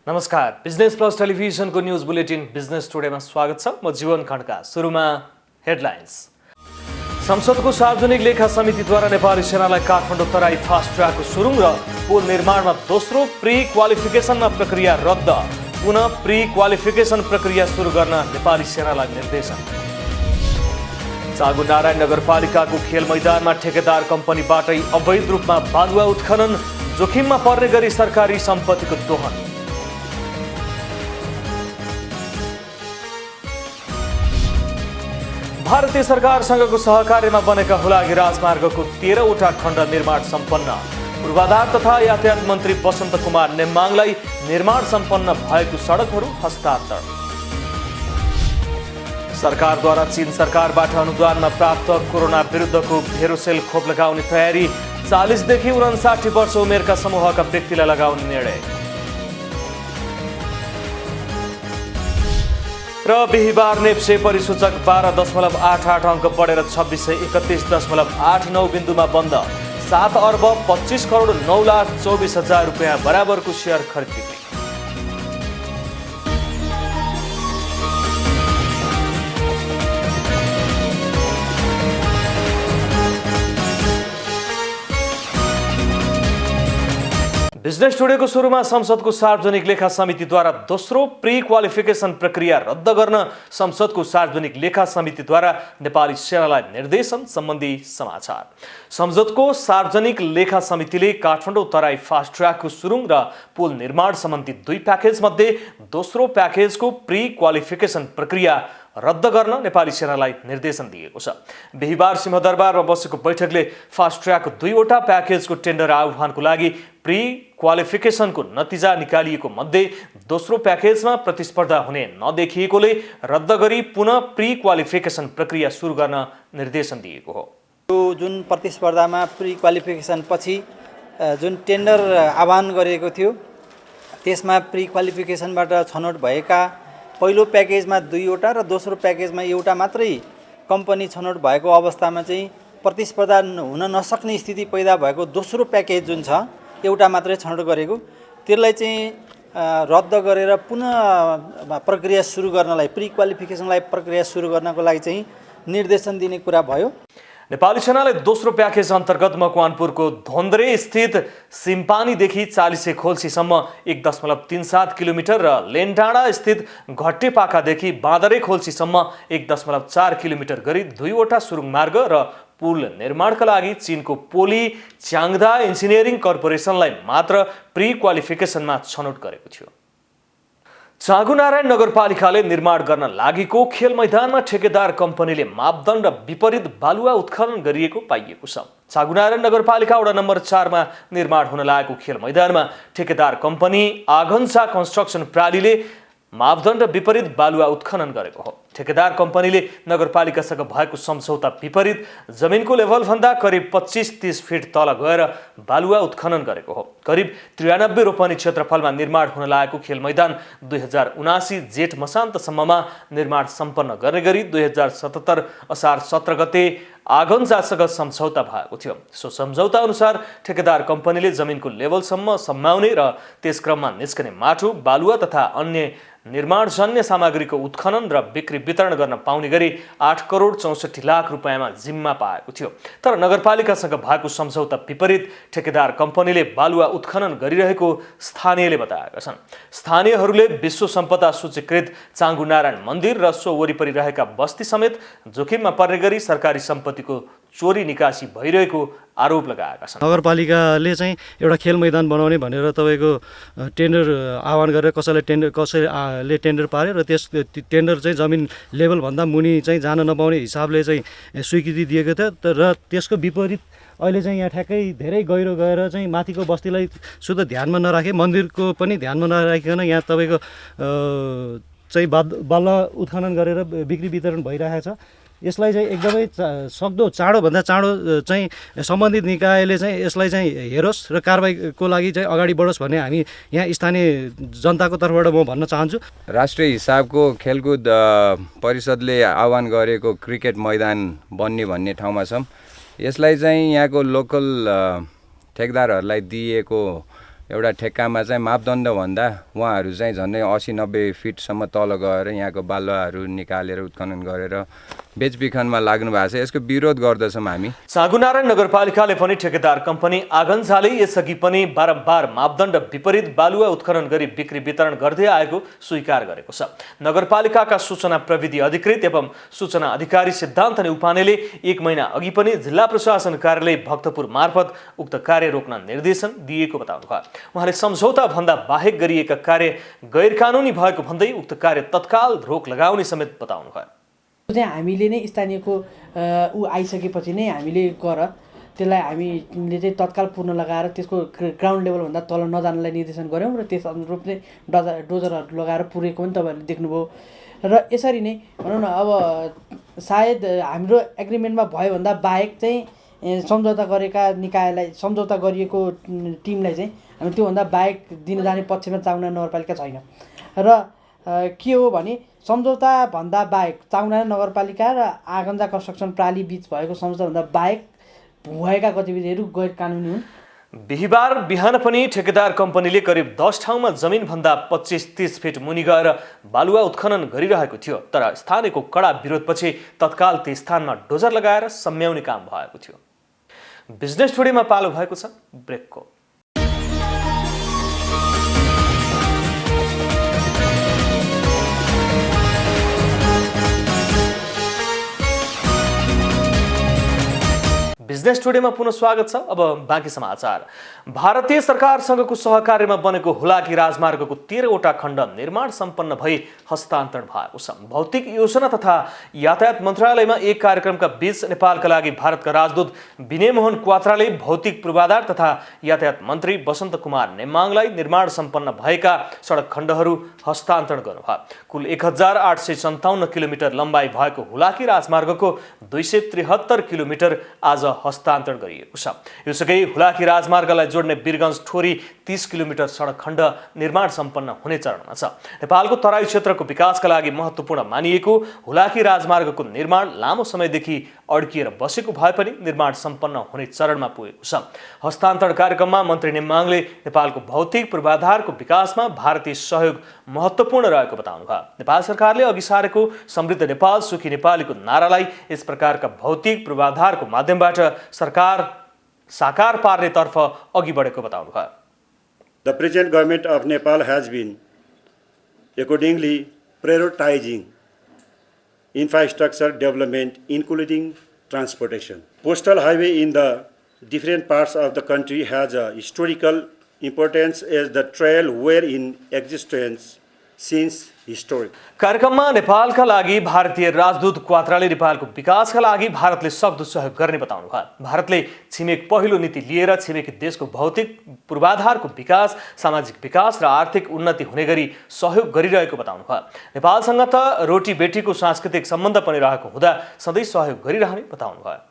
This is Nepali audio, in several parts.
नमस्कार, बिजनेस प्लस टेलिभिजनको न्यूज बुलेटिन बिजनेस टुडेमा स्वागत छ। म जीवन खड्का। सुरुमा हेडलाइन्स। संसदको सार्वजनिक लेखा समितिद्वारा नेपाली सेनालाई काठमाडौँ तराई फास्ट ट्र्याकको सुरुङ र पुल निर्माणमा दोस्रो प्री क्वालिफिकेसनमा प्रक्रिया रद्द। पुनः प्री क्वालिफिकेसन प्रक्रिया सुरु गर्न नेपाली सेनालाई निर्देशन। चाँगुनारायण नगरपालिकाको खेल मैदानमा ठेकेदार कम्पनीबाटै अवैध रूपमा बालुवा उत्खनन, जोखिममा पर्ने गरी सरकारी सम्पत्तिको दोहन। भारतीय सरकारसँगको सहकार्यमा बनेका हुलाकी राजमार्गको 13वटा खण्ड निर्माण सम्पन्न। पूर्वाधार तथा यातायात मन्त्री वसन्त कुमार नेम्बाङलाई निर्माण सम्पन्न भएको सडकहरू हस्तान्तरण। सरकारद्वारा चीन सरकारबाट अनुदानमा प्राप्त कोरोना विरुद्धको भेरोसेल खोप लगाउने तयारी। 40 देखि 59 वर्ष उमेरका समूहका व्यक्तिलाई लगाउने निर्णय। र बिहिबार नेप्से परिसूचक 12.88 अङ्क बढेर 2631.89 बिन्दुमा बन्द। 7 अर्ब 25 करोड 9,24,000 रुपियाँ बराबरको सेयर खरिद बिक्री। बिजनेस टुडेको सुरुमा संसदको सार्वजनिक लेखा समितिद्वारा दोस्रो प्री क्वालिफिकेसन प्रक्रिया रद्द गर्न संसदको सार्वजनिक लेखा समितिद्वारा नेपाली सेनालाई निर्देशन सम्बन्धी समाचार। संसदको सार्वजनिक लेखा समितिले काठमाडौँ तराई फास्ट ट्र्याकको सुरुङ र पुल निर्माण सम्बन्धी 2 प्याकेज मध्ये दोस्रो प्याकेजको प्री क्वालिफिकेसन प्रक्रिया रद्द गर्न नेपाली सेनालाई निर्देशन दिएको छ। बिहिबार सिंहदरबारमा बसेको बैठकले फास्ट ट्र्याकको 2वटा प्याकेजको टेन्डर आह्वानको लागि प्री क्वालिफिकेसनको नतिजा निकालिएको मध्ये दोस्रो प्याकेजमा प्रतिस्पर्धा हुने नदेखिएकोले रद्द गरी पुनः प्री क्वालिफिकेसन प्रक्रिया सुरु गर्न निर्देशन दिएको हो। जुन प्रतिस्पर्धामा प्री क्वालिफिकेसन पछि जुन टेन्डर आह्वान गरिएको थियो त्यसमा प्री क्वालिफिकेसनबाट छनौट भएका पहिलो प्याकेजमा 2वटा र दोस्रो प्याकेजमा एउटा मात्रै कम्पनी छनौट भएको अवस्थामा चाहिँ प्रतिस्पर्धा हुन नसक्ने स्थिति पैदा भएको दोस्रो प्याकेज जुन छ एउटा मात्रै छनौट गरेको त्यसलाई चाहिँ रद्द गरेर पुनः प्रक्रिया सुरु गर्नलाई प्री क्वालिफिकेसनलाई प्रक्रिया सुरु गर्नको लागि चाहिँ निर्देशन दिने कुरा भयो। नेपाली सेनाले दोस्रो प्याकेज अन्तर्गत मकवानपुरको धोन्द्रे स्थित सिम्पानीदेखि 40 खोल्सीसम्म 1.37 किलोमिटर र लेनडाँडा स्थित घट्टेपाखादेखि बाँदरे खोल्सीसम्म 1.4 किलोमिटर गरी 2वटा सुरुङ मार्ग र पुल निर्माणका लागि चीनको पोली च्याङ्दा इन्जिनियरिङ कर्पोरेसनलाई मात्र प्री क्वालिफिकेसनमा छनौट गरेको थियो। चाँगुनारायण नगरपालिकाले निर्माण गर्न लागेको खेल मैदानमा ठेकेदार कम्पनीले मापदण्ड विपरीत बालुवा उत्खनन गरिएको पाइएको छ। चाँगुनारायण नगरपालिका वडा नम्बर 4 मा निर्माण हुन लागेको खेल मैदानमा ठेकेदार कम्पनी आघन्सा कन्स्ट्रक्सन प्रालीले मापदण्ड विपरीत बालुवा उत्खनन गरेको हो। ठेकेदार कम्पनीले नगरपालिकासँग भएको सम्झौता विपरीत जमिनको लेभलभन्दा करिब 25-30 फिट तल गएर बालुवा उत्खनन गरेको हो। करिब 93 रोपनी क्षेत्रफलमा निर्माण हुन लागेको खेल मैदान 2079 जेठ मसान्तसम्ममा निर्माण सम्पन्न गर्ने गरी 2077 असार 17 गते आघन्जासँग सम्झौता भएको थियो। सो सम्झौता अनुसार ठेकेदार कम्पनीले जमिनको लेभलसम्म सम्माउने र त्यस क्रममा निस्कने माटो, बालुवा तथा अन्य निर्माणजन्य सामग्रीको उत्खनन र बिक्री वितरण गर्न पाउने गरी 8 करोड 64 लाख रुपियाँमा जिम्मा पाएको थियो। तर नगरपालिकासँग भएको सम्झौता विपरीत ठेकेदार कम्पनीले बालुवा उत्खनन गरिरहेको स्थानीयले बताएका छन्। स्थानीयहरूले विश्व सम्पदा सूचीकृत चाँगुनारायण मन्दिर र सो वरिपरि रहेका बस्ती समेत जोखिममा पर्ने गरी सरकारी सम्पत्तिको चोरी निकासी भइरहेको आरोप लगाएका छन्। नगरपालिकाले चाहिँ एउटा खेल मैदान बनाउने भनेर तपाईँको टेन्डर आह्वान गरेर कसैले टेन्डर पार्यो र त्यस टेन्डर चाहिँ जमिन लेभलभन्दा मुनि चाहिँ जान नपाउने हिसाबले चाहिँ स्वीकृति दिएको थियो र त्यसको विपरीत अहिले चाहिँ यहाँ ठ्याक्कै धेरै गहिरो गएर चाहिँ माथिको बस्तीलाई शुद्ध ध्यानमा नराखे, मन्दिरको पनि ध्यानमा नराखिकन यहाँ तपाईँको चाहिँ बालुवा उत्खनन गरेर बिक्री वितरण भइरहेको छ। यसलाई चाहिँ एकदमै सक्दो चाँडोभन्दा चाँडो चाहिँ सम्बन्धित निकायले चाहिँ यसलाई चाहिँ हेरोस् र कारबाहीको लागि चाहिँ अगाडि बढोस् भन्ने हामी यहाँ स्थानीय जनताको तर्फबाट म भन्न चाहन्छु। राष्ट्रिय हिसाबको खेलकुद परिषदले आह्वान गरेको क्रिकेट मैदान बन्ने भन्ने ठाउँमा छौँ। यसलाई चाहिँ यहाँको लोकल ठेकदारहरूलाई दिएको एउटा ठेक्कामा चाहिँ मापदण्डभन्दा उहाँहरू चाहिँ झन्डै 80-90 फिटसम्म तल गएर यहाँको बालुवाहरू निकालेर उत्खनन गरेर बेचबिखनमा लाग्नु भएको छ। यसको विरोध गर्दछौँ हामी। सागुनारायण नगरपालिकाले पनि ठेकेदार कम्पनी आगन्जाले यसअघि पनि बारम्बार मापदण्ड विपरीत बालुवा उत्खनन गरी बिक्री वितरण गर्दै आएको स्वीकार गरेको छ। नगरपालिकाका सूचना प्रविधि अधिकृत एवं सूचना अधिकारी सिद्धान्त उपानेले 1 महिना अघि पनि जिल्ला प्रशासन कार्यालय भक्तपुर मार्फत उक्त कार्य रोक्न निर्देशन दिएको बताउनुभयो। उहाँले सम्झौता भन्दा बाहेक गरिएका कार्य गैर कानुनी भएको भन्दै उक्त कार्य तत्काल रोक लगाउने समेत बताउनुभयो। चाहिँ हामीले नै स्थानीयको ऊ आइसकेपछि नै हामीले गर त्यसलाई हामीले चाहिँ तत्काल पूर्ण लगाएर त्यसको ग्राउन्ड लेभलभन्दा तल नजानलाई निर्देशन गऱ्यौँ र त्यस अनुरूप चाहिँ डोजरहरू लगाएर पुरेको पनि तपाईँहरूले देख्नुभयो। र यसरी नै भनौँ न अब सायद हाम्रो एग्रिमेन्टमा भयो भन्दा बाहेक चाहिँ सम्झौता गरेका निकायलाई सम्झौता गरिएको टिमलाई चाहिँ हामी त्योभन्दा बाहेक दिन जाने पक्षमा चामुण्डा नगरपालिका छैन। र के हो भने सम्झौता भन्दा बाहेक चामुण्डा नगरपालिका र आगन्जा कन्स्ट्रक्सन प्राली बीच भएको सम्झौताभन्दा बाहेक भएका गतिविधिहरू गैर कानुनी हुन्। बिहिबार बिहान पनि ठेकेदार कम्पनीले करिब 10 ठाउँमा जमिनभन्दा 25-30 फिट मुनि गएर बालुवा उत्खनन गरिरहेको थियो। तर स्थानीयको कडा विरोधपछि तत्काल त्यो स्थानमा डोजर लगाएर सम्म्याउने काम भएको थियो। बिजनेस टुडेमा पालो भएको छ ब्रेकको। बिजनेस टुडेमा पुनः स्वागत छ। अब बाँकी समाचार। भारतीय सरकारसँगको सहकार्यमा बनेको हुलाकी राजमार्गको 13वटा खण्ड निर्माण सम्पन्न भई हस्तान्तरण भएको छ। भौतिक योजना तथा यातायात मन्त्रालयमा एक कार्यक्रमका बीच नेपालका लागि भारतका राजदूत विनय मोहन क्वात्राले भौतिक पूर्वाधार तथा यातायात मन्त्री वसन्त कुमार नेमाङलाई निर्माण सम्पन्न भएका सडक खण्डहरू हस्तान्तरण गर्नुभयो। कुल 1857 किलोमिटर लम्बाइ भएको हुलाकी राजमार्गको 273 किलोमिटर आज हस्तान्तरण गरिएको छ। यसअघि हुलाकी राजमार्गलाई जोड्ने वीरगञ्ज ठोरी 30 किलोमिटर सडक खण्ड निर्माण सम्पन्न हुने चरणमा छ। नेपालको तराई क्षेत्रको विकासका लागि महत्त्वपूर्ण मानिएको हुलाकी राजमार्गको निर्माण लामो समयदेखि अड्किएर बसेको भए पनि निर्माण सम्पन्न हुने चरणमा पुगेको छ। हस्तान्तरण कार्यक्रममा मन्त्री नेमाङले नेपालको भौतिक पूर्वाधारको विकासमा भारतीय सहयोग महत्त्वपूर्ण रहेको बताउनुभयो। नेपाल सरकारले अघि सारेको समृद्ध नेपाल सुखी नेपालीको नारालाई यस प्रकारका भौतिक पूर्वाधारको माध्यमबाट सरकार साकार पार्नेतर्फ अघि बढेको बताउनुभयो। The present government of Nepal has been accordingly prioritizing infrastructure development including transportation. Postal highway in the different parts of the country has a historical importance as the trail were in existence since historic. कार्यक्रममा नेपालका लागि भारतीय राजदूत क्वात्राले नेपालको विकासका लागि भारतले सक्दो सहयोग गर्ने बताउनुभयो। भारतले छिमेक पहिलो नीति लिएर छिमेकी देशको भौतिक पूर्वाधारको विकास, सामाजिक विकास र आर्थिक उन्नति हुने गरी सहयोग गरिरहेको बताउनुभयो। नेपालसँग त रोटी बेटीको सांस्कृतिक सम्बन्ध पनि रहेको हुँदा सधैँ सहयोग गरिरहने बताउनुभयो।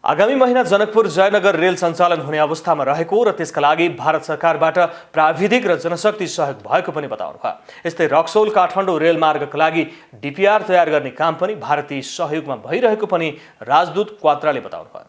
आगामी महिना जनकपुर जयनगर रेल सञ्चालन हुने अवस्थामा रहेको र त्यसका लागि भारत सरकारबाट प्राविधिक र जनशक्ति सहयोग भएको पनि बताउनुभयो। यस्तै रक्सौल काठमाडौँ रेलमार्गका लागि डिपिआर तयार गर्ने काम पनि भारतीय सहयोगमा भइरहेको पनि राजदूत क्वात्राले बताउनुभयो।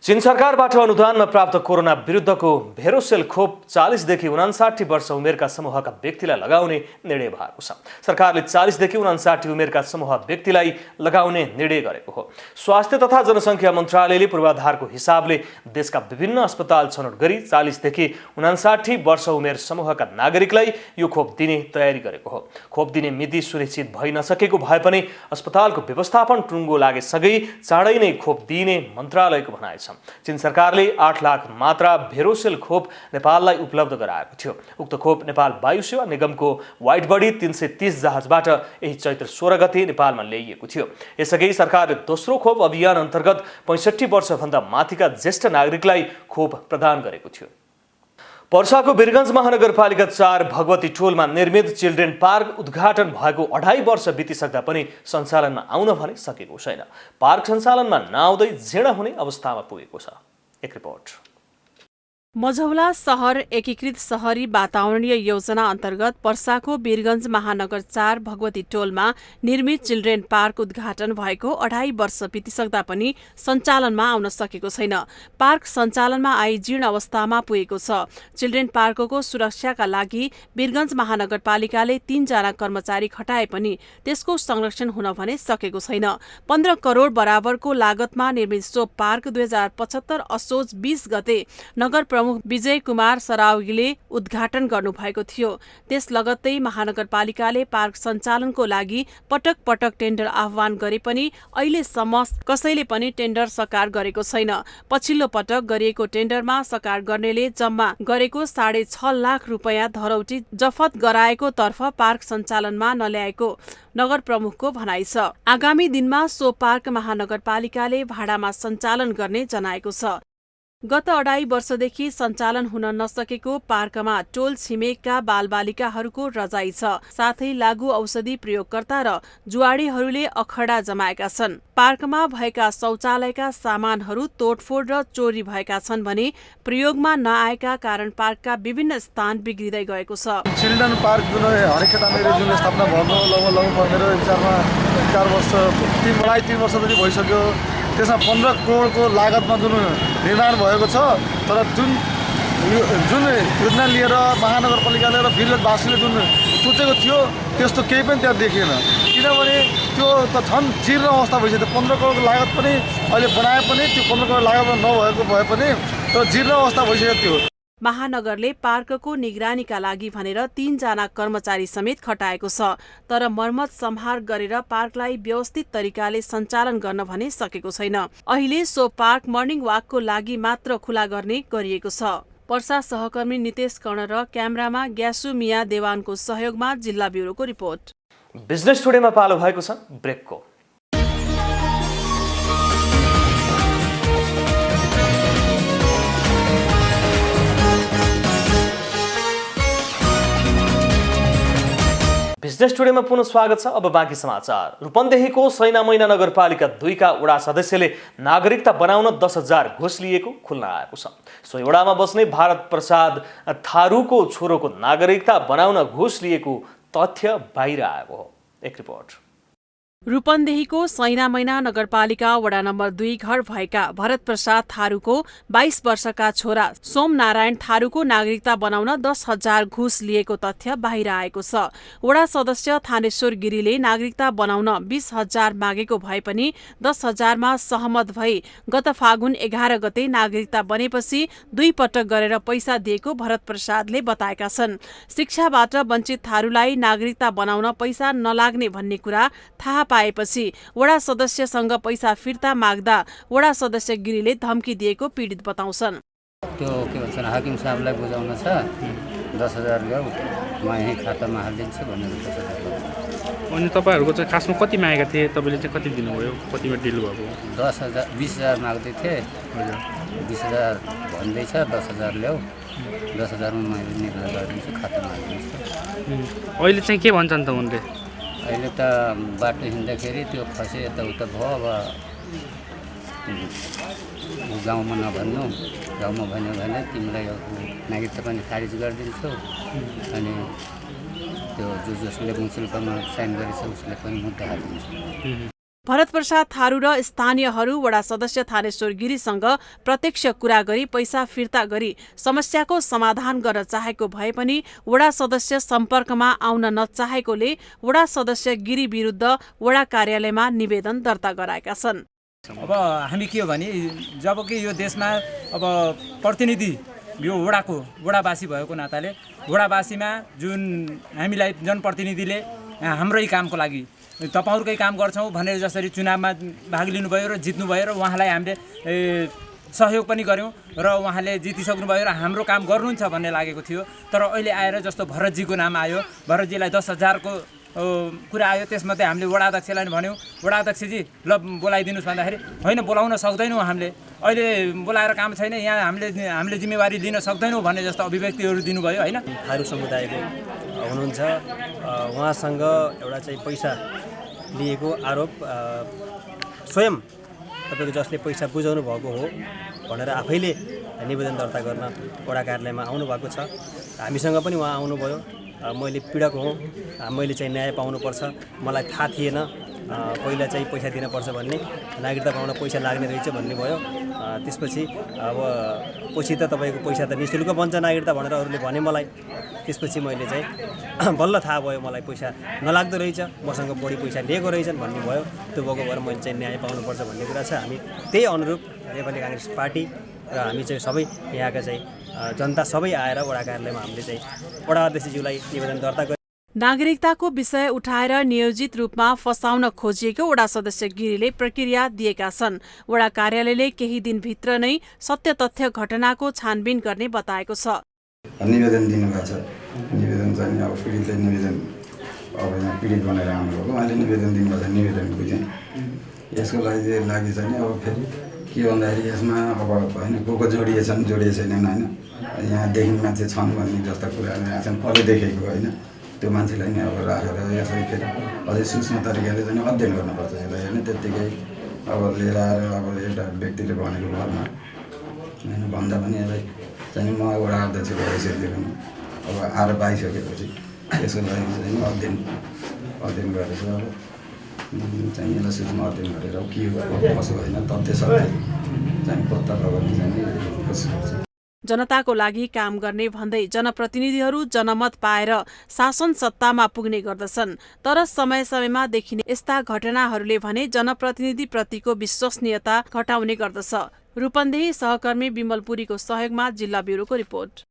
चीन सरकारबाट अनुदानमा प्राप्त कोरोना विरुद्धको भेरोसेल खोप 40 देखि 59 वर्ष उमेरका समूहका व्यक्तिलाई लगाउने निर्णय भएको छ। सरकारले 40 देखि 59 उमेरका समूह व्यक्तिलाई लगाउने निर्णय गरेको हो। स्वास्थ्य तथा जनसङ्ख्या मन्त्रालयले पूर्वाधारको हिसाबले देशका विभिन्न अस्पताल छनौट गरी 40 देखि 59 वर्ष उमेर समूहका नागरिकलाई यो खोप दिने तयारी गरेको हो। खोप दिने मिति सुनिश्चित भइ नसकेको भए पनि अस्पतालको व्यवस्थापन टुङ्गो लागेसँगै चाँडै नै खोप दिइने मन्त्रालयको भनाइ छ। चीन सरकारले 8 लाख मात्रा भेरोसेल खोप नेपाललाई उपलब्ध गराएको थियो। उक्त खोप नेपाल वायु सेवा निगमको वाइड बडी 330 जहाजबाट यही चैत्र 16 गते नेपालमा ल्याइएको थियो। यसअघि सरकारले दोस्रो खोप अभियान अन्तर्गत 65 वर्षभन्दा माथिका ज्येष्ठ नागरिकलाई खोप प्रदान गरेको थियो। पर्साको वीरगञ्ज महानगरपालिका 4 भगवती टोलमा निर्मित चिल्ड्रेन पार्क उद्घाटन भएको 2.5 वर्ष बितिसक्दा पनि सञ्चालनमा आउन भने सकेको छैन। पार्क सञ्चालनमा नआउँदै जीर्ण हुने अवस्थामा पुगेको छ। एक रिपोर्ट। मझौला शहर एकीकृत शहरी वातावरणीय योजना अन्तर्गत पर्साको वीरगञ्ज महानगर 4 भगवती टोलमा निर्मित चिल्ड्रेन पार्क उद्घाटन भएको 2.5 वर्ष बितिसक्दा पनि सञ्चालनमा आउन सकेको छैन। पार्क सञ्चालनमा आई जीर्ण अवस्थामा पुगेको छ। चिल्ड्रेन पार्कको सुरक्षाका लागि वीरगञ्ज महानगरपालिकाले 3 जना कर्मचारी खटाए पनि त्यसको संरक्षण हुन भने सकेको छैन। 15 करोड बराबरको लागतमा निर्मित सो पार्क 2075 असोज 20 गते नगर प्रमुख विजय कुमार सरावगीले उद्घाटन गर्नुभएको थियो। त्यस लगत्तै महानगरपालिकाले पार्क सञ्चालनको लागि पटक पटक टेन्डर आह्वान गरे पनि अहिलेसम्म कसैले पनि टेन्डर सकार गरेको छैन। पछिल्लो पटक गरिएको टेन्डरमा सकार गर्नेले जम्मा गरेको 6.5 लाख रुपैयाँ धरौटी जफत गराएको तर्फ पार्क सञ्चालनमा नल्याएको नगर प्रमुखको भनाइ छ। आगामी दिनमा सो पार्क महानगरपालिकाले भाडामा सञ्चालन गर्ने जनाएको छ। गत 2.5 वर्षदेखि सञ्चालन हुन नसकेको पार्कमा टोल छिमेकका बालबालिकाहरूको रजाई छ। साथै लागू औषधि प्रयोगकर्ता र जुवाडीहरूले अखडा जमाएका छन्। पार्कमा भएका शौचालयका सामानहरू तोडफोड र चोरी भएका छन् भने प्रयोगमा नआएका कारण पार्कका विभिन्न स्थान बिग्रिँदै गएको छ। चिल्ड्रेन पार्क जुन हरेकटा मेरो जुन स्थापना भएको लगभग मेरो विचारमा 4 वर्ष 3 वर्षदेखि भइसक्यो। त्यसमा 15 करोडको लागतमा जुन निर्माण भएको छ, तर जुन योजना लिएर महानगरपालिकाले र वीरगञ्जवासीले जुन सोचेको थियो त्यस्तो केही पनि त्यहाँ देखिएन। किनभने त्यो त झन् जीर्ण अवस्था भइसक्यो। 15 करोडको लागत पनि अहिले बनाए पनि त्यो 15 करोड लागतमा नभएको भए पनि तर जीर्ण अवस्था भइसकेको थियो। महानगरले पार्कको निगरानीका लागि भनेर 3 जना कर्मचारी समेत खटाएको छ, तर मर्मत सम्हार गरेर पार्कलाई व्यवस्थित तरिकाले सञ्चालन गर्न भने सकेको छैन। अहिले सो पार्क मर्निङ वाकको लागि मात्र खुला गर्ने गरिएको छ। पर्सा सहकर्मी नितेश कर्ण र क्यामेरामा ग्यासु मिया देवानको सहयोगमा जिल्ला ब्युरोको रिपोर्ट। बिजनेस टुडेमा पालो भएको छ ब्रेकको। बिजनेस टुडेमा पुनः स्वागत छ। अब बाँकी समाचार। रूपन्देहीको सैनामैना नगरपालिका 2 का वडा सदस्यले नागरिकता बनाउन 10,000 घुस लिएको खुल्न आएको छ। सो वडामा बस्ने भारत प्रसाद थारूको छोरोको नागरिकता बनाउन घुस लिएको तथ्य बाहिर आएको हो। एक रिपोर्ट। रूपन्देहीको सैनामैना नगरपालिका वडा नम्बर 2 घर भएका भरत प्रसाद थारूको 22 वर्षका छोरा सोम नारायण थारूको नागरिकता बनाउन 10,000 घुस लिएको तथ्य बाहिर आएको छ। वडा सदस्य थानेश्वर गिरीले नागरिकता बनाउन 20,000 मागेको भए पनि 10,000 मा सहमत भई गत फागुन 11 गते नागरिकता बनेपछि 2 पटक गरेर पैसा दिएको भरत प्रसादले बताएका छन्। शिक्षाबाट वञ्चित थारूलाई नागरिकता बनाउन पैसा नलाग्ने भन्ने कुरा थाहा पाएपछि वडा सदस्यसँग पैसा फिर्ता माग्दा वडा सदस्य गिरीले धम्की दिएको पीडित बताउँछन्। त्यो के भन्छन् हाकिम साहबलाई बुझाउन छ 10,000 ल्याऊ म यही खातामा हालिदिन्छु भनेर 10,000। अनि तपाईहरुको चाहिँ खासमा कति मागेका थिए? तपाईले चाहिँ कति दिनुभयो? कतिमा डिल भएको? 10,000 20,000 माग्दै थिए। हजुर 20,000 भन्दै छ 10,000 ल्याऊ 10,000 मा मैले निकालेर गरिदिन्छु खातामा हालिदिन्छु। अहिले चाहिँ के भन्छन् त उनले? अहिले त बाटो हिँड्दाखेरि त्यो खसे यताउता भयो। अब गाउँमा नभन्नु, गाउँमा भन्यो भने तिमीलाई नागरिकता पनि खारिज गरिदिन्छु अनि त्यो जसले मुन्सिपलमा साइन गरेछ उसले पनि मुद्दा हालिदिन्छु। भरत प्रसाद थारू र स्थानीयहरू वडा सदस्य थानेश्वर गिरीसँग प्रत्यक्ष कुरा गरी पैसा फिर्ता गरी समस्याको समाधान गर्न चाहेको भए पनि वडा सदस्य सम्पर्कमा आउन नचाहेकोले वडा सदस्य गिरी विरुद्ध वडा कार्यालयमा निवेदन दर्ता गराएका छन्। अब हामी के हो भने जबकि यो देशमा अब प्रतिनिधि यो वडावासी भएको नाताले वडावासीमा जुन हामीलाई जनप्रतिनिधिले हाम्रै कामको लागि तपाईहरुकै काम गर्छौं भनेर जसरी चुनावमा भाग लिनुभयो र जित्नुभयो र उहाँलाई हामीले सहयोग पनि गर्यौं र उहाँले जितिसक्नुभयो र हाम्रो काम गर्नुहुन्छ भन्ने लागेको थियो। तर अहिले आएर जस्तो भरतजीको नाम आयो, भरतजीलाई 10,000 को कुरा आयो। त्यसमध्ये हामीले वडा अध्यक्षलाई भन्यौं वडा अध्यक्षजी ल बोलाइदिनुस् भन्दाखेरि हैन बोलाउन सक्दैनौं, हामीले अहिले बोलाएर काम छैन, यहाँ हामीले जिम्मेवारी लिन सक्दैनौं भन्ने जस्तो अभिव्यक्तिहरू दिनुभयो हैन। थारू समुदायको हुनुहुन्छ, उहाँसँग एउटा चाहिँ पैसा लिएको आरोप स्वयं तपाईको जसले पैसा बुझाउनु भएको हो भनेर आफैले निवेदन दर्ता गर्न वडा कार्यालयमा आउनुभएको छ। हामीसँग पनि उहाँ आउनुभयो। मैले पीडक हुँ, मैले चाहिँ न्याय पाउनुपर्छ, मलाई थाहा थिएन पहिला चाहिँ पैसा दिनुपर्छ भन्ने, नागरिकता पाउन पैसा लाग्ने रहेछ भन्ने भयो। त्यसपछि अब पछि त तपाईँको पैसा त निःशुल्क बन्छ नागरिकता भनेर अरूले भने मलाई। त्यसपछि मैले चाहिँ बल्ल थाहा भयो मलाई पैसा नलाग्दो रहेछ, मसँग बढी पैसा लिएको रहेछन् भन्ने भयो। त्यो भएको भएर मैले चाहिँ न्याय पाउनुपर्छ भन्ने कुरा छ। हामी त्यही अनुरूप नेपाली काङ्ग्रेस पार्टी र हामी चाहिँ सबै यहाँका चाहिँ जनता सबै आएर वडा कार्यालयमा हामीले चाहिँ वडा अध्यक्षज्यूलाई निवेदन दर्ता गरे। नागरिकताको विषय उठाएर नियोजित रूपमा फसाउन खोजिएको वडा सदस्य गिरीले प्रतिक्रिया दिएका छन्। वडा कार्यालयले केही दिनभित्र नै सत्य तथ्य घटनाको छानबिन गर्ने बताएको छ। निवेदन दिनुभएको छ। निवेदन चाहिँ अब पीडितले निवेदन अब यहाँ पीडित भनेर आउनुभएको, उहाँले निवेदन दिनुभएको छ। निवेदन बुझेँ यसको लागि चाहिँ अब फेरि के भन्दाखेरि यसमा अब होइन को जोडिएछन् जोडिएछैनन् होइन, यहाँ देख्ने मान्छे छन् भन्ने जस्ता कुराहरू आएको छन्। कसले देखेको होइन त्यो मान्छेलाई नै अब राखेर यसरी फेरि अझै सूक्ष्म तरिकाले चाहिँ अध्ययन गर्नुपर्छ यसलाई होइन। त्यत्तिकै अब लिएर आएर अब एउटा व्यक्तिले भनेको भरमा होइन भन्दा पनि यसलाई चाहिँ म वडा अध्यक्ष भइसकेको पनि अब आएर पाइसकेपछि यसको लागि चाहिँ अध्ययन गरेर अब चाहिँ यसलाई सूक्ष्म अध्ययन गरेर के हो कसो होइन तथ्य सत्य चाहिँ पत्ता लगाउने चाहिँ कोसिस गर्छ। जनताको लागि काम गर्ने भन्दै जनप्रतिनिधिहरू जनमत पाएर शासन सत्तामा पुग्ने गर्दछन्। तर समय समयमा देखिने यस्ता घटनाहरूले भने जनप्रतिनिधिप्रतिको विश्वसनीयता घटाउने गर्दछ। रूपन्देही सहकर्मी विमल पुरीको सहयोगमा जिल्ला ब्युरोको रिपोर्ट।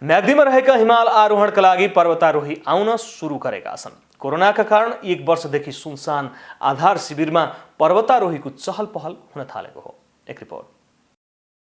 म्याग्दीमा रहेका हिमाल आरोहणका लागि पर्वतारोही आउन सुरु गरेका छन्। कोरोनाका कारण 1 वर्षदेखि सुनसान आधार शिविरमा पर्वतारोहीको चहल पहल हुन थालेको हो। एक रिपोर्ट।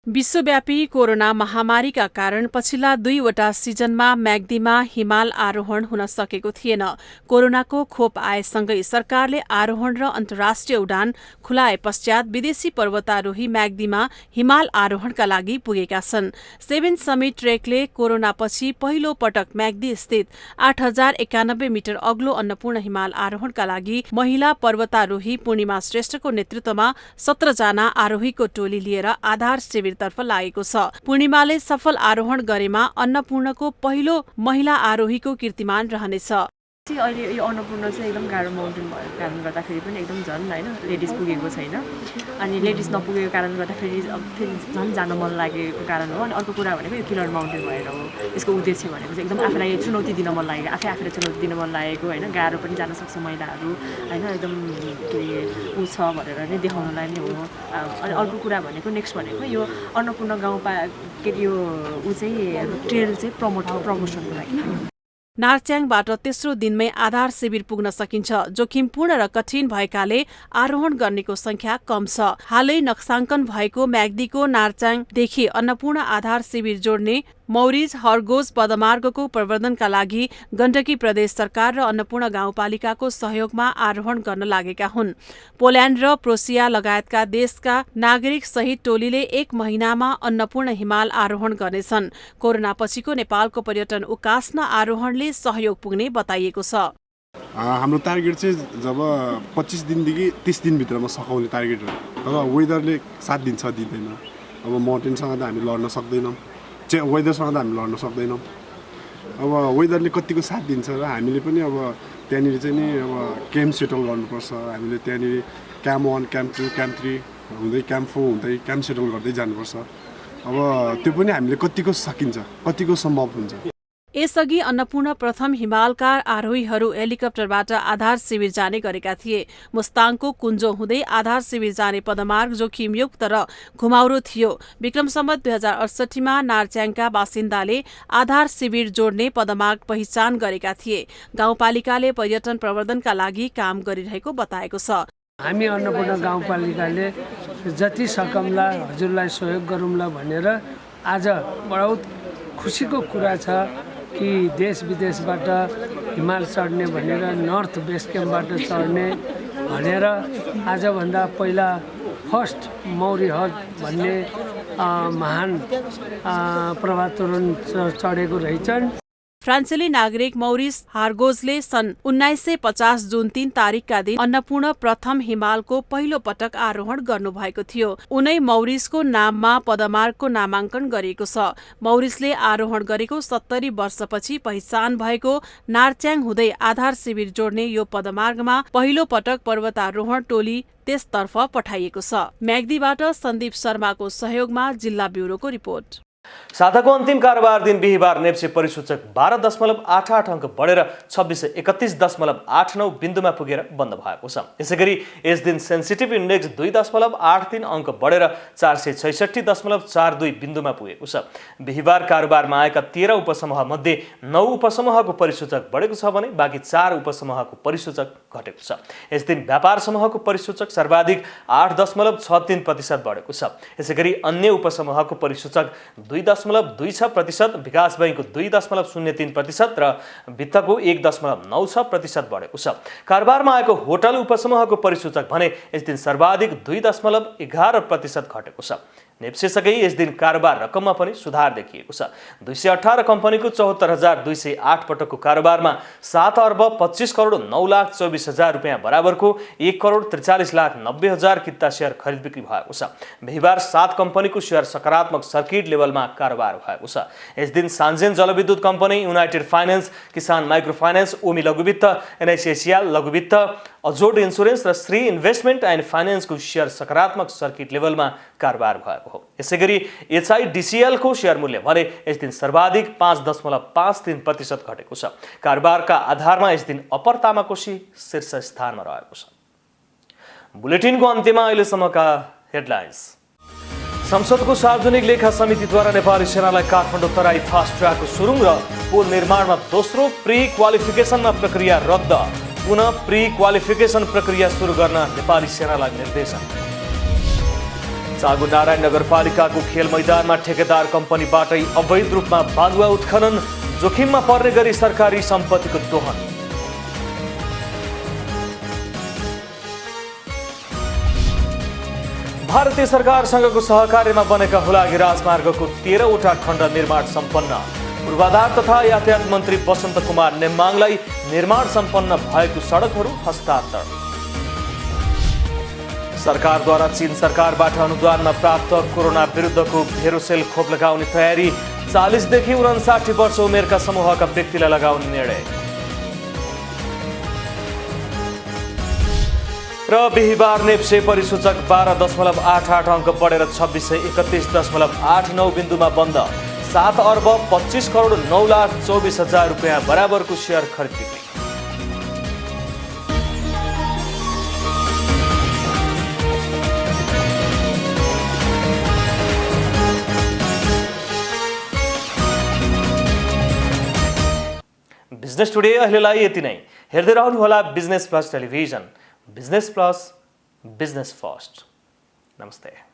विश्वव्यापी कोरोना महामारीका कारण पछिल्ला 2वटा सिजनमा म्याग्दीमा हिमाल आरोहण हुन सकेको थिएन। कोरोनाको खोप आएसँगै सरकारले आरोहण र अन्तर्राष्ट्रिय उडान खुलाए पश्चात विदेशी पर्वतारोही म्याग्दीमा हिमाल आरोहणका लागि पुगेका छन्। 7 समिट ट्रेकले कोरोनापछि पहिलो पटक म्याग्दी स्थित 8091 मिटर अग्लो अन्नपूर्ण हिमाल आरोहणका लागि महिला पर्वतारोही पूर्णिमा श्रेष्ठको नेतृत्वमा 17 जना आरोहीको टोली लिएर आधार शिविर तर्फ लागेको छ। पूर्णिमाले सफल आरोहण गरेमा अन्नपूर्णको पहिलो महिला आरोहीको कीर्तिमान रहनेछ। अहिले यो अन्नपूर्ण चाहिँ एकदम गाह्रो माउन्टेन भएको कारणले गर्दाखेरि पनि एकदम झन् होइन लेडिज पुगेको छैन। अनि लेडिज नपुगेको कारणले गर्दाखेरि फेरि झन् जान मन लागेको कारण हो। अनि अर्को कुरा भनेको यो किलर माउन्टेन भएर हो। यसको उद्देश्य भनेको चाहिँ एकदम आफूलाई चुनौती दिन मन लागेको, आफूलाई चुनौती दिन मन लागेको होइन। गाह्रो पनि जान सक्छ महिलाहरू होइन, एकदम के ऊ छ भनेर नै देखाउनलाई नै हो। अनि अर्को कुरा भनेको नेक्स्ट भनेको यो अन्नपूर्ण गाउँपालिका यो ऊ चाहिँ ट्रेल चाहिँ प्रमोसनको लागि। नार्च्याङबाट तेस्रो दिनमै आधार शिविर पुग्न सकिन्छ। जोखिमपूर्ण र कठिन भएकाले आरोहण गर्नेको संख्या कम छ। हालै नक्साङ्कन भएको म्याग्दीको नार्च्याङदेखि अन्नपूर्ण आधार शिविर जोड्ने मौरिज हर्गोज पदमार्गको प्रवर्धनका लागि गण्डकी प्रदेश सरकार र अन्नपूर्ण गाउँपालिकाको सहयोगमा आरोहण गर्न लागेका हुन्। पोल्यान्ड र प्रोसिया लगायतका देशका नागरिक सहित टोलीले 1 महिनामा अन्नपूर्ण हिमाल आरोहण गर्नेछन्। कोरोनापछिको नेपालको पर्यटन उकास्न आरोहणले सहयोग पुग्ने बताइएको छ। हाम्रो टार्गेट चाहिँ जब 25 दिनदेखि 30 दिनभित्रमा सकाउने टार्गेट हो। तर वेदरले साथ दिन्छ दिँदैन। अब माउन्टेनसँग त हामी लड्न सक्दैनौँ, वेदरसँग त हामी लड्न सक्दैनौँ। अब वेदरले कतिको साथ दिन्छ र हामीले पनि अब त्यहाँनिर चाहिँ नि अब क्याम्प सेटल गर्नुपर्छ। हामीले त्यहाँनिर क्याम्प 1, क्याम्प 2, क्याम्प 3 हुँदै क्याम्प 4 हुँदै क्याम्प सेटल गर्दै जानुपर्छ। अब त्यो पनि हामीले कतिको सकिन्छ, कतिको सम्भव हुन्छ। यसअघि अन्नपूर्ण प्रथम हिमालका आरोहीहरू हेलिकप्टरबाट आधार शिविर जाने गरेका थिए। मुस्ताङको कुञ्जो हुँदै आधार शिविर जाने पदमार्ग जोखिमयुक्त र घुमाउरो थियो। विक्रम सम्वत 2068 मा नार्च्याङका बासिन्दाले आधार शिविर जोड्ने पदमार्ग पहिचान गरेका थिए। गाउँपालिकाले पर्यटन प्रवर्धनका लागि काम गरिरहेको बताएको छ। हामी अन्नपूर्ण गाउँपालिकाले जति सकमला हजुरलाई सहयोग गरौँला भनेर आज बहुत खुसीको कुरा छ कि देश विदेशबाट हिमाल चढ्ने भनेर नर्थ बेस क्याम्पबाट चढ्ने भनेर आजभन्दा पहिला फर्स्ट मौरी हज भन्ने महान पर्वतारोहण चढेको रहेछन्। फ्रान्सेली नागरिक मौरिस हार्गोजले सन् 1950 जुन 3 तारिकका दिन अन्नपूर्ण प्रथम हिमालको पहिलो पटक आरोहण गर्नुभएको थियो। उनै मौरिसको नाममा पदमार्गको नामाङ्कन गरिएको छ। मौरिसले आरोहण गरेको 70 वर्षपछि पहिचान भएको नार्च्याङ हुँदै आधार शिविर जोड्ने यो पदमार्गमा पहिलो पटक पर्वतारोहण टोली त्यसतर्फ पठाइएको छ। म्याग्दीबाट सन्दीप शर्माको सहयोगमा जिल्ला ब्युरोको रिपोर्ट। साताको अन्तिम कारोबार दिन बिहीबार नेप्से परिसूचक 12.88 अङ्क बढेर 2631.89 बिन्दुमा पुगेर बन्द भएको छ। यसैगरी यस दिन सेन्सिटिभ इन्डेक्स 2.83 अङ्क बढेर 466.42 बिन्दुमा पुगेको छ। बिहीबार कारोबारमा आएका 13 उपसमूह मध्ये 9 उपसमूहको परिसूचक बढेको छ भने बाँकी 4 उपसमूहको परिसूचक घटेको छ। यस दिन व्यापार समूहको परिसूचक सर्वाधिक 8.63% बढेको छ। यसैगरी अन्य उपसमूहको परिसूचक 2.26%, विकास बैंकको 2.03% र वित्तको 1.96% बढेको छ। कारोबारमा आएको होटल उपसमूहको परिसूचक भने यस दिन सर्वाधिक 2.11% घटेको छ। नेप्सेसँगै यस दिन कारोबार रकममा पनि सुधार देखिएको छ। 218 कम्पनीको 74,208 पटकको कारोबारमा 7 अर्ब 25 करोड 9,24,000 रुपियाँ बराबरको 1 करोड 43,90,000 किता सेयर खरिद बिक्री भएको छ। बिहीबार 7 कम्पनीको सेयर सकारात्मक सर्किट लेभलमा कारोबार भएको छ। यस दिन सान्जेन जलविद्युत कम्पनी, युनाइटेड फाइनेन्स, किसान माइक्रो फाइनेन्स, ओमी लघुवित्त, एनआइसिएसिएल लघुवित्त, अजोड इन्सुरेन्स र श्री इन्भेस्टमेन्ट एन्ड फाइनेन्सको सेयर सकारात्मक सर्किट लेभलमा कारोबार भएको हो। यसैगरी एचआइडिसिएल को शेयर मूल्य भने यस दिन सर्वाधिक 5.53% घटेको छ। कारोबारका आधारमा यस दिन अप्पर तामाकोशी शीर्ष स्थानमा रहेको छ। बुलेटिनको अन्त्यमा अहिलेसम्मका हेडलाइन्स। संसदको सार्वजनिक लेखा समितिद्वारा नेपाली सेनालाई काठमाडौँ तराई फास्ट ट्र्याकको सुरुङ र पुल निर्माणमा दोस्रो प्री क्वालिफिकेसनमा प्रक्रिया रद्द, पुनः प्री क्वालिफिकेसन प्रक्रिया सुरु गर्न नेपाली सेनालाई निर्देशन। चागु नारायण नगरपालिकाको खेल मैदानमा ठेकेदार कम्पनीबाटै अवैध रूपमा बालुवा उत्खनन, जोखिममा पर्ने गरी सरकारी सम्पत्तिको दोहन। भारतीय सरकारसँगको सहकार्यमा बनेका हुलाकी राजमार्गको 13वटा खण्ड निर्माण सम्पन्न। पूर्वाधार तथा यातायात मन्त्री वसन्त कुमार नेम्माङलाई निर्माण सम्पन्न भएको सडकहरू हस्तान्तरण। सरकारद्वारा चीन सरकारबाट अनुदानमा प्राप्त कोरोना विरुद्धको भेरोसेल खोप लगाउने तयारी, 40 देखि 59 वर्ष उमेरका समूहका व्यक्तिलाई लगाउने निर्णय। र बिहीबार नेप्से परिसूचक 12.88 अङ्क बढेर 2631.89 बिन्दुमा बन्द, 7 अर्ब 25 करोड 9,24,000 रुपियाँ बराबरको सेयर खरिद बिक्री। बिजनेस टुडे अहिलेलाई यति नै। हेर्दै रहनुहोला business plus television. Business plus, business first. नमस्ते।